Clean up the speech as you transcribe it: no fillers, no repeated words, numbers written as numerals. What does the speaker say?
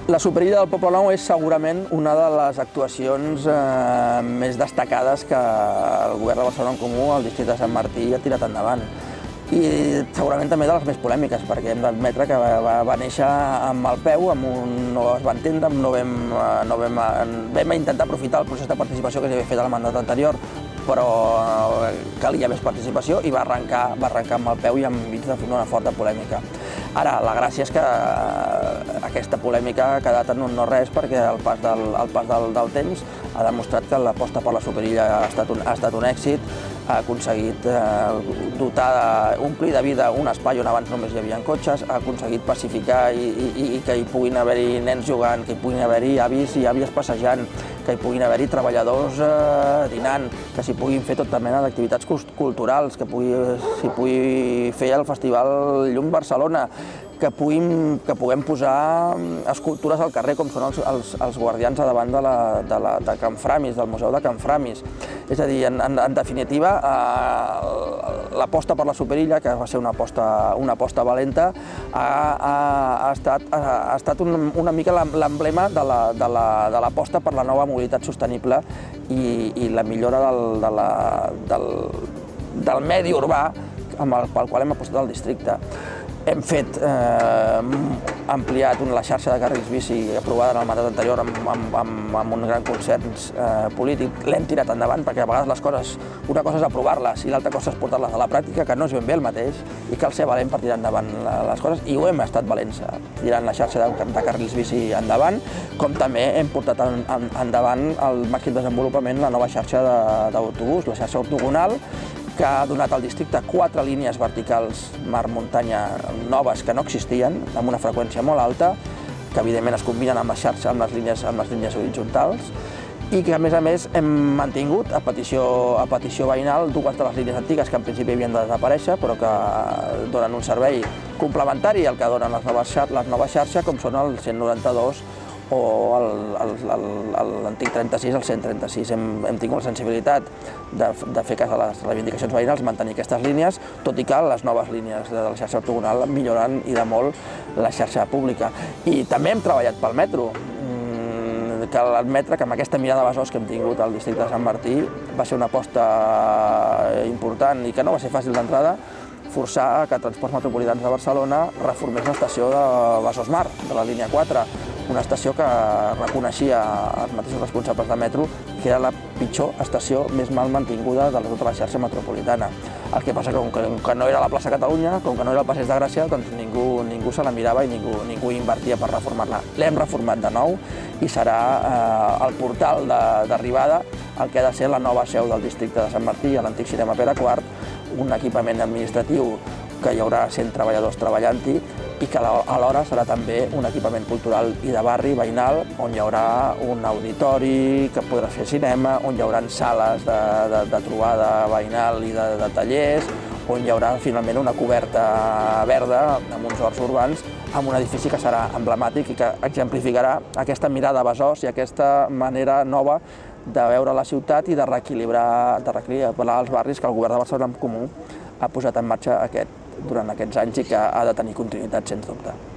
La Superilla del Poble Nou és segurament una de les actuacions més destacades que el govern de Barcelona en Comú, el districte de Sant Martí, ha tirat endavant. I segurament també de les més polèmiques, perquè hem d'admetre que va néixer amb mal peu, no es va entendre, vam intentar aprofitar el procés de participació que s'havia fet al mandat anterior, però calia més participació i va arrencar amb mal peu i enmig d'una forta polèmica. Ara, la gràcia és que aquesta polèmica ha quedat en un no res perquè el pas del temps ha demostrat que l'aposta per la Superilla ha estat un èxit, ha aconseguit omplir de vida un espai on abans només hi havia cotxes, ha aconseguit pacificar i que hi puguin haver-hi nens jugant, que hi puguin haver-hi avis i àvies passejant, que hi puguin haver-hi treballadors dinant, que s'hi puguin fer tota mena d'activitats culturals, que s'hi pugui fer el Festival Llum Barcelona, que puguem posar escultures al carrer com són els guardians a davant de Can Framis, del Museu de Can Framis. És a dir, en definitiva, l'aposta per la Superilla, que va ser una aposta valenta, ha estat una mica l'emblema de l'aposta per la nova mobilitat sostenible i la millora del medi urbà pel qual hem apostat al districte. Hem ampliat la xarxa de carrils bici aprovada en el mandat anterior amb un gran consens polític. L'hem tirat endavant perquè a vegades una cosa és aprovar-les i l'altra cosa és portar-les a la pràctica, que no és ben bé el mateix, i cal ser valent per tirar endavant les coses, i ho hem estat valents tirant la xarxa de carrils bici endavant, com també hem portat endavant al màxim desenvolupament la nova xarxa d'autobús, la xarxa ortogonal, que ha donat al districte 4 línies verticals mar-muntanya noves que no existien, amb una freqüència molt alta, que evidentment es combinen amb la xarxa, amb les línies horitzontals, i que a més hem mantingut a petició veïnal 2 de les línies antigues que en principi havien de desaparèixer, però que donen un servei complementari al que donen les noves xarxes, com són el 192 o l'antic 36, el 136. Hem tingut la sensibilitat de fer cas a les reivindicacions veïnals, mantenir aquestes línies, tot i que les noves línies de la xarxa ortogonal milloren i de molt la xarxa pública. I també hem treballat pel metro. Cal admetre que amb aquesta mirada Besòs que hem tingut al districte de Sant Martí va ser una aposta important i que no va ser fàcil d'entrada forçar que Transports Metropolitans de Barcelona reformés l'estació de Besòs Mar, de la línia 4, una estació que reconeixia els mateixos responsables de metro que era la pitjor estació més mal mantinguda de tota la xarxa metropolitana. El que passa que com que no era la plaça Catalunya, com que no era el Passeig de Gràcia, doncs ningú se la mirava i ningú invertia per reformar-la. L'hem reformat de nou i serà el portal d'arribada el que ha de ser la nova seu del districte de Sant Martí, a l'antic cinema Pere IV, un equipament administratiu que hi haurà 100 treballadors treballant-hi i que alhora serà també un equipament cultural i de barri veïnal on hi haurà un auditori que podrà fer cinema, on hi haurà sales de trobada veïnal i de tallers, on hi haurà finalment una coberta verda amb uns horts urbans, amb un edifici que serà emblemàtic i que exemplificarà aquesta mirada a Besòs i aquesta manera nova de veure la ciutat i de reequilibrar els barris que el govern de Barcelona en Comú ha posat en marxa durant aquests anys i que ha de tenir continuïtat, sens dubte.